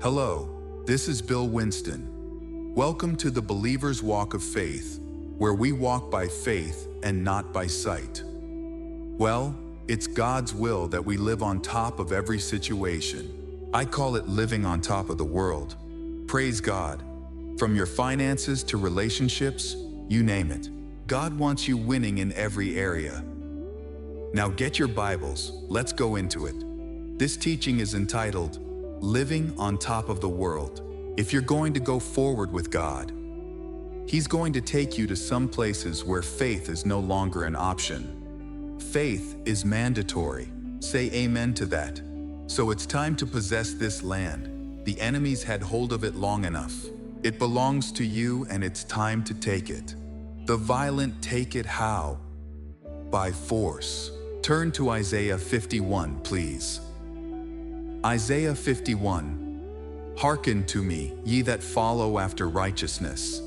Hello, this is Bill Winston. Welcome to the Believer's Walk of Faith, where we walk by faith and not by sight. Well, it's God's will that we live on top of every situation. I call it living on top of the world. Praise God. From your finances to relationships, you name it. God wants you winning in every area. Now get your Bibles, let's go into it. This teaching is entitled, Living on Top of the World. If you're going to go forward with God, He's going to take you to some places where faith is no longer an option. Faith is mandatory. Say amen to that. So it's time to possess this land. The enemies had hold of it long enough. It belongs to you and it's time to take it. The violent take it how? By force. Turn to Isaiah 51, please. Isaiah 51. Hearken to me, ye that follow after righteousness.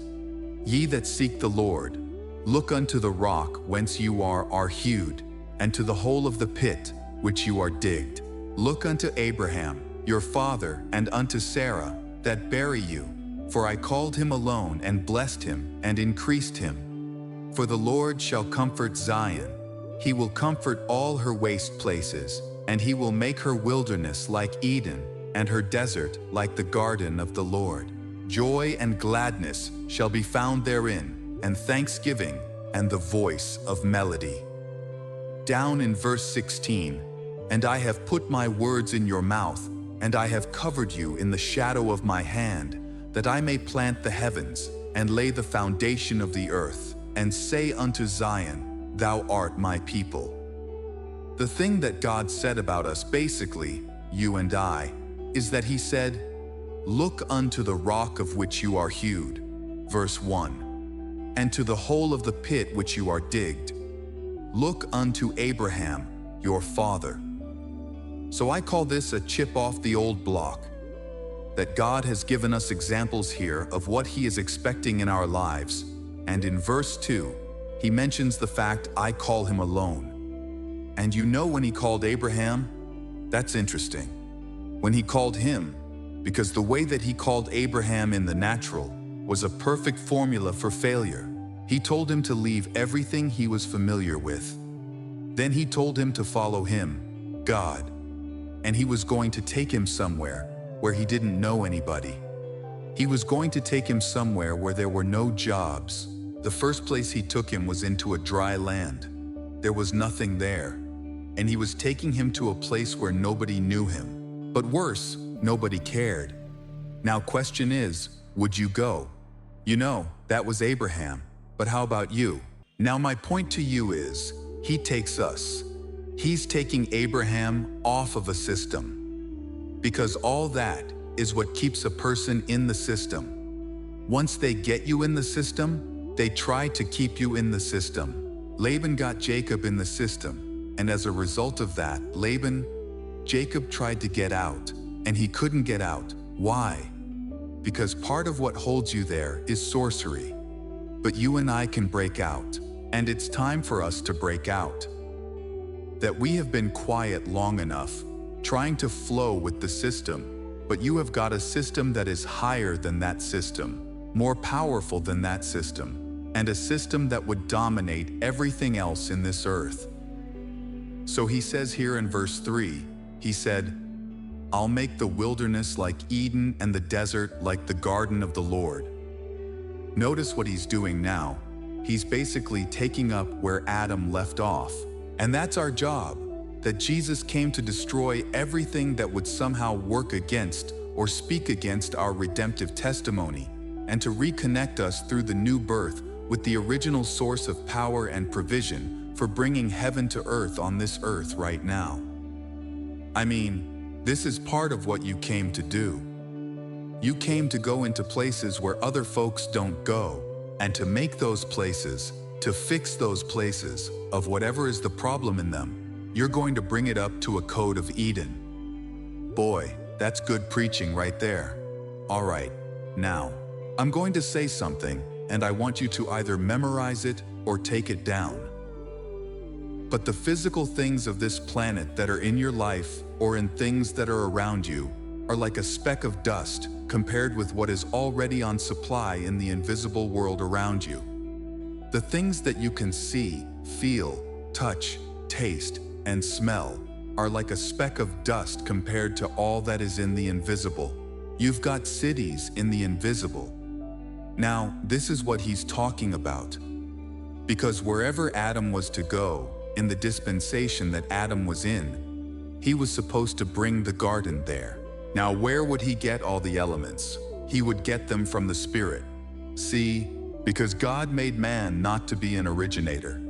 Ye that seek the Lord, look unto the rock whence you are hewed, and to the hole of the pit which you are digged. Look unto Abraham, your father, and unto Sarah, that bury you. For I called him alone, and blessed him, and increased him. For the Lord shall comfort Zion. He will comfort all her waste places, and he will make her wilderness like Eden, and her desert like the garden of the Lord. Joy and gladness shall be found therein, and thanksgiving, and the voice of melody. Down in verse 16, and I have put my words in your mouth, and I have covered you in the shadow of my hand, that I may plant the heavens, and lay the foundation of the earth, and say unto Zion, Thou art my people. The thing that God said about us, basically, you and I, is that He said, Look unto the rock of which you are hewed, verse 1, and to the hole of the pit which you are digged. Look unto Abraham, your father. So I call this a chip off the old block, that God has given us examples here of what He is expecting in our lives, and in verse 2, He mentions the fact, I call him alone. And you know when He called Abraham? That's interesting. When He called him, because the way that He called Abraham in the natural was a perfect formula for failure. He told him to leave everything he was familiar with. Then He told him to follow Him, God. And He was going to take him somewhere where he didn't know anybody. He was going to take him somewhere where there were no jobs. The first place He took him was into a dry land. There was nothing there. And He was taking him to a place where nobody knew him. But worse, nobody cared. Now question is, would you go? You know, that was Abraham. But how about you? Now my point to you is, He takes us. He's taking Abraham off of a system. Because all that is what keeps a person in the system. Once they get you in the system, they try to keep you in the system. Laban got Jacob in the system. And as a result of that, Jacob tried to get out, and he couldn't get out. Why? Because part of what holds you there is sorcery. But you and I can break out, and it's time for us to break out. That we have been quiet long enough, trying to flow with the system, but you have got a system that is higher than that system, more powerful than that system, and a system that would dominate everything else in this earth. So He says here in verse 3, He said, I'll make the wilderness like Eden and the desert like the garden of the Lord. Notice what He's doing now. He's basically taking up where Adam left off. And that's our job, that Jesus came to destroy everything that would somehow work against or speak against our redemptive testimony, and to reconnect us through the new birth with the original source of power and provision for bringing heaven to earth on this earth right now. I mean, this is part of what you came to do. You came to go into places where other folks don't go, and to make those places, to fix those places, of whatever is the problem in them. You're going to bring it up to a code of Eden. Boy, that's good preaching right there. All right, now, I'm going to say something, and I want you to either memorize it or take it down. But the physical things of this planet that are in your life or in things that are around you are like a speck of dust compared with what is already on supply in the invisible world around you. The things that you can see, feel, touch, taste, and smell are like a speck of dust compared to all that is in the invisible. You've got cities in the invisible. Now, this is what he's talking about. Because wherever Adam was to go, in the dispensation that Adam was in, he was supposed to bring the garden there. Now, where would he get all the elements? He would get them from the Spirit. See, because God made man not to be an originator.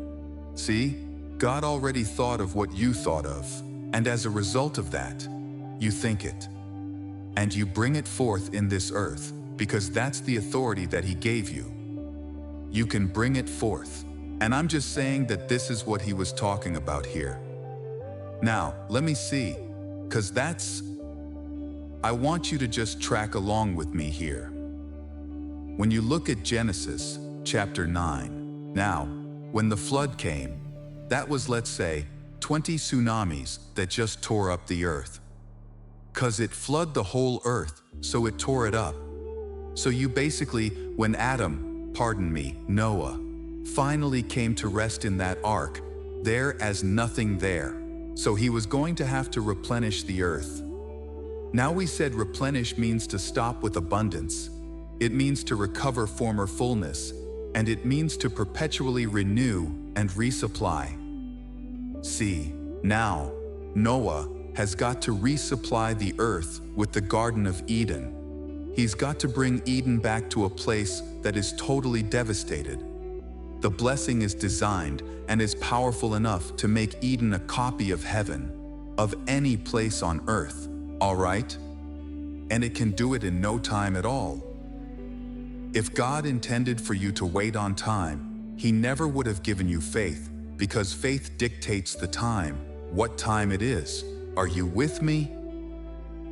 See, God already thought of what you thought of, and as a result of that, you think it. And you bring it forth in this earth, because that's the authority that he gave you. You can bring it forth. And I'm just saying that this is what he was talking about here. Now, let me see, because I want you to just track along with me here. When you look at Genesis chapter 9, now, when the flood came, that was, let's say, 20 tsunamis that just tore up the earth. 'Cause it flooded the whole earth, so it tore it up. So you basically, when Noah, finally came to rest in that ark, there as nothing there. So he was going to have to replenish the earth. Now we said replenish means to stop with abundance. It means to recover former fullness, and it means to perpetually renew and resupply. See, now, Noah has got to resupply the earth with the Garden of Eden. He's got to bring Eden back to a place that is totally devastated. The blessing is designed and is powerful enough to make Eden a copy of heaven, of any place on earth, all right? And it can do it in no time at all. If God intended for you to wait on time, he never would have given you faith, because faith dictates the time, what time it is. Are you with me?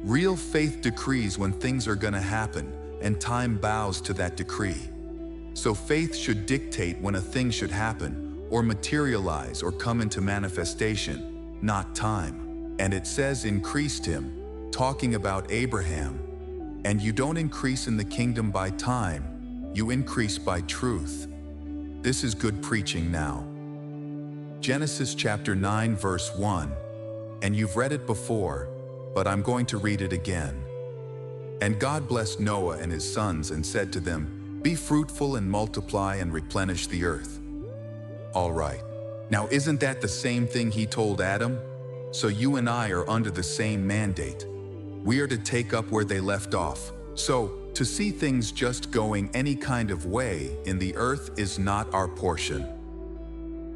Real faith decrees when things are gonna happen, and time bows to that decree. So faith should dictate when a thing should happen, or materialize or come into manifestation, not time. And it says increased him, talking about Abraham. And you don't increase in the kingdom by time, you increase by truth. This is good preaching now. Genesis chapter 9 verse 1. And you've read it before, but I'm going to read it again. And God blessed Noah and his sons and said to them, "Be fruitful and multiply and replenish the earth." All right. Now isn't that the same thing he told Adam? So you and I are under the same mandate. We are to take up where they left off. So, to see things just going any kind of way in the earth is not our portion.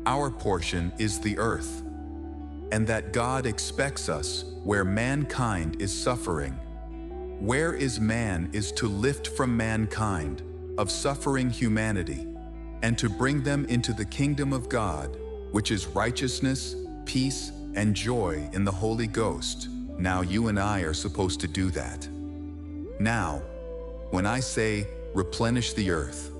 Our portion is the earth. And that God expects us where mankind is suffering. Where is man is to lift from mankind, of suffering humanity, and to bring them into the kingdom of God, which is righteousness, peace, and joy in the Holy Ghost. Now you and I are supposed to do that. Now, when I say replenish the earth,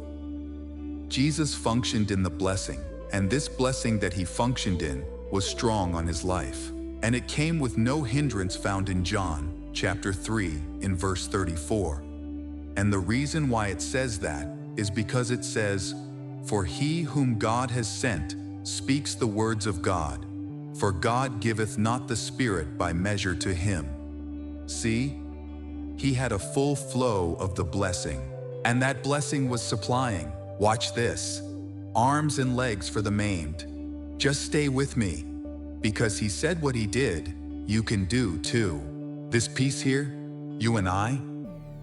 Jesus functioned in the blessing, and this blessing that he functioned in was strong on his life. And it came with no hindrance found in John chapter 3 in verse 34. And the reason why it says that is because it says, "For he whom God has sent speaks the words of God, for God giveth not the Spirit by measure to him." See? He had a full flow of the blessing, and that blessing was supplying, watch this, arms and legs for the maimed. Just stay with me, because he said what he did, you can do too. This piece here, you and I,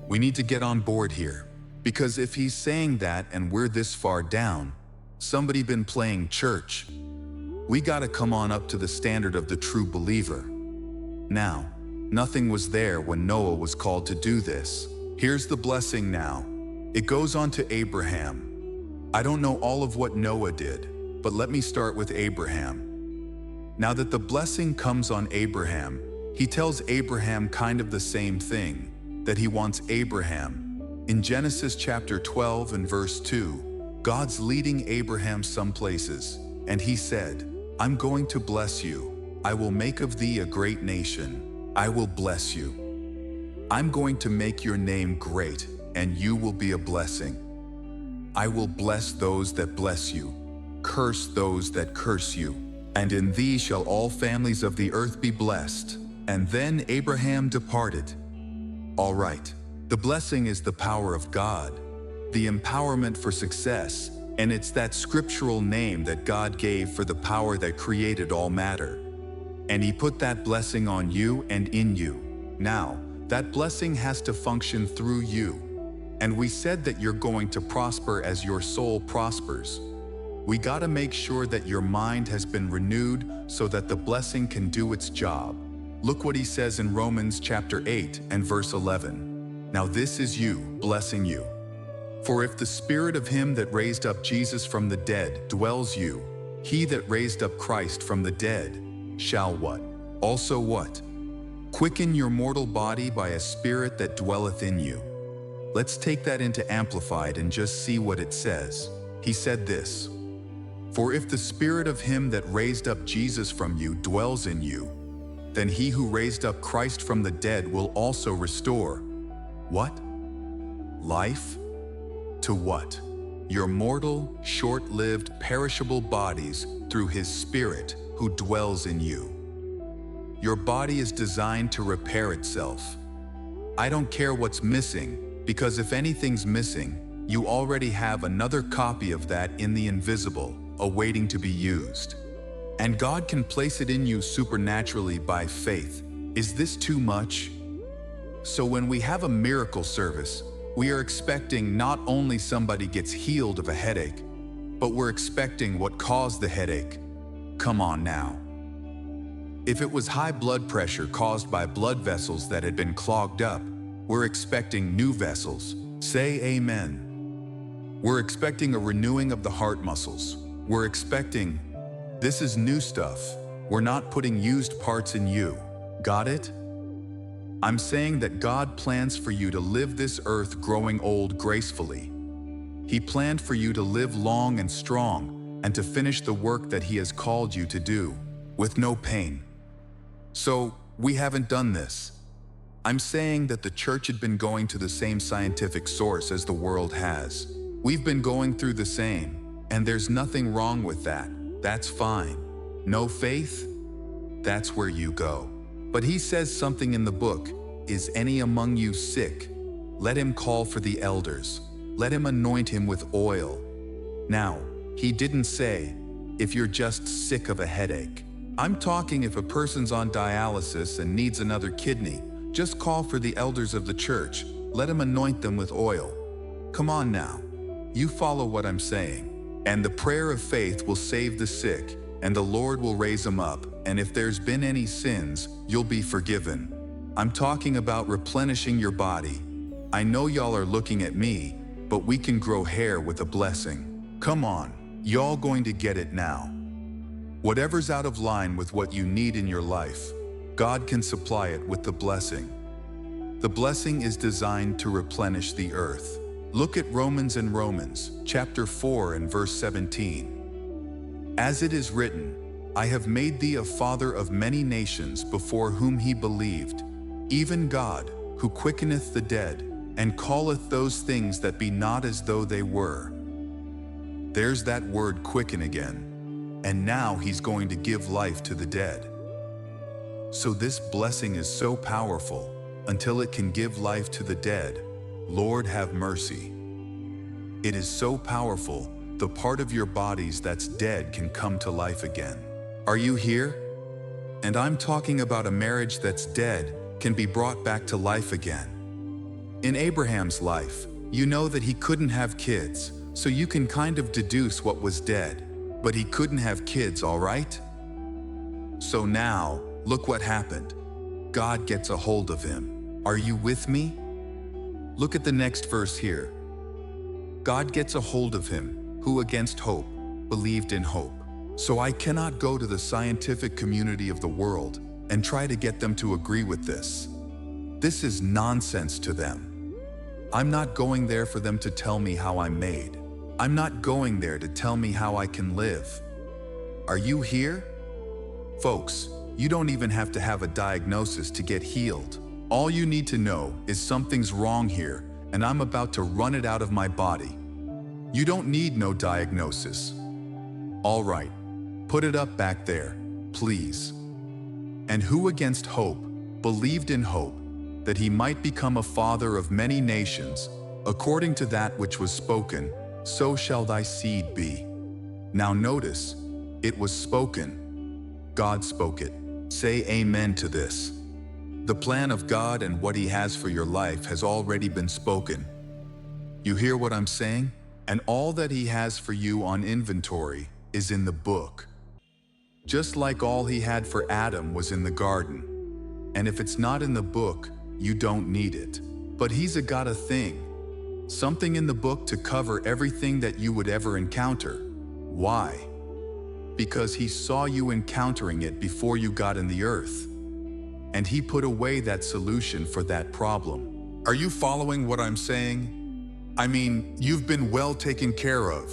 we need to get on board here, because if he's saying that and we're this far down, somebody been playing church. We gotta come on up to the standard of the true believer. Now, nothing was there when Noah was called to do this. Here's the blessing now. It goes on to Abraham. I don't know all of what Noah did, but let me start with Abraham. Now that the blessing comes on Abraham, he tells Abraham kind of the same thing, that he wants Abraham. In Genesis chapter 12 and verse 2, God's leading Abraham some places, and he said, "I'm going to bless you. I will make of thee a great nation. I will bless you." I'm going to make your name great, and you will be a blessing. I will bless those that bless you, curse those that curse you, and in thee shall all families of the earth be blessed. And then Abraham departed. All right, the blessing is the power of God, the empowerment for success, and it's that scriptural name that God gave for the power that created all matter. And He put that blessing on you and in you. Now, that blessing has to function through you. And we said that you're going to prosper as your soul prospers. We gotta make sure that your mind has been renewed so that the blessing can do its job. Look what he says in Romans chapter 8 and verse 11. Now this is you, blessing you. For if the spirit of him that raised up Jesus from the dead dwells you, he that raised up Christ from the dead shall what? Also what? Quicken your mortal body by a spirit that dwelleth in you. Let's take that into Amplified and just see what it says. He said this, for if the spirit of him that raised up Jesus from you dwells in you, then he who raised up Christ from the dead will also restore, what? Life? To what? Your mortal, short-lived, perishable bodies through his spirit who dwells in you. Your body is designed to repair itself. I don't care what's missing, because if anything's missing, you already have another copy of that in the invisible, awaiting to be used. And God can place it in you supernaturally by faith. Is this too much? So when we have a miracle service, we are expecting not only somebody gets healed of a headache, but we're expecting what caused the headache. Come on now. If it was high blood pressure caused by blood vessels that had been clogged up, we're expecting new vessels. Say amen. We're expecting a renewing of the heart muscles. We're expecting, this is new stuff. We're not putting used parts in you. Got it? I'm saying that God plans for you to live this earth growing old gracefully. He planned for you to live long and strong and to finish the work that He has called you to do with no pain. So, we haven't done this. I'm saying that the church had been going to the same scientific source as the world has. We've been going through the same, and there's nothing wrong with that. That's fine. No faith? That's where you go. But He says something in the book, is any among you sick? Let him call for the elders. Let him anoint him with oil. Now, He didn't say, if you're just sick of a headache. I'm talking if a person's on dialysis and needs another kidney, just call for the elders of the church. Let him anoint them with oil. Come on now. You follow what I'm saying. And the prayer of faith will save the sick, and the Lord will raise them up, and if there's been any sins, you'll be forgiven. I'm talking about replenishing your body. I know y'all are looking at me, but we can grow hair with a blessing. Come on, y'all going to get it now. Whatever's out of line with what you need in your life, God can supply it with the blessing. The blessing is designed to replenish the earth. Look at Romans chapter 4 and verse 17. As it is written, I have made thee a father of many nations before whom He believed, even God, who quickeneth the dead, and calleth those things that be not as though they were. There's that word quicken again. And now He's going to give life to the dead. So this blessing is so powerful, until it can give life to the dead. Lord have mercy. It is so powerful, the part of your bodies that's dead can come to life again. Are you here? And I'm talking about a marriage that's dead can be brought back to life again. In Abraham's life, you know that he couldn't have kids, so you can kind of deduce what was dead. But he couldn't have kids, all right? So now, look what happened. God gets a hold of him. Are you with me? Look at the next verse here. God gets a hold of him, who against hope, believed in hope. So I cannot go to the scientific community of the world and try to get them to agree with this. This is nonsense to them. I'm not going there for them to tell me how I'm made. I'm not going there to tell me how I can live. Are you here? Folks, you don't even have to have a diagnosis to get healed. All you need to know is something's wrong here, and I'm about to run it out of my body. You don't need no diagnosis. All right, put it up back there, please. And who against hope believed in hope, that he might become a father of many nations, according to that which was spoken, so shall thy seed be. Now notice, it was spoken. God spoke it. Say amen to this. The plan of God and what He has for your life has already been spoken. You hear what I'm saying? And all that He has for you on inventory is in the book. Just like all He had for Adam was in the garden. And if it's not in the book, you don't need it. But He's got a thing. Something in the book to cover everything that you would ever encounter. Why? Because He saw you encountering it before you got in the earth. And He put away that solution for that problem. Are you following what I'm saying? I mean, you've been well taken care of.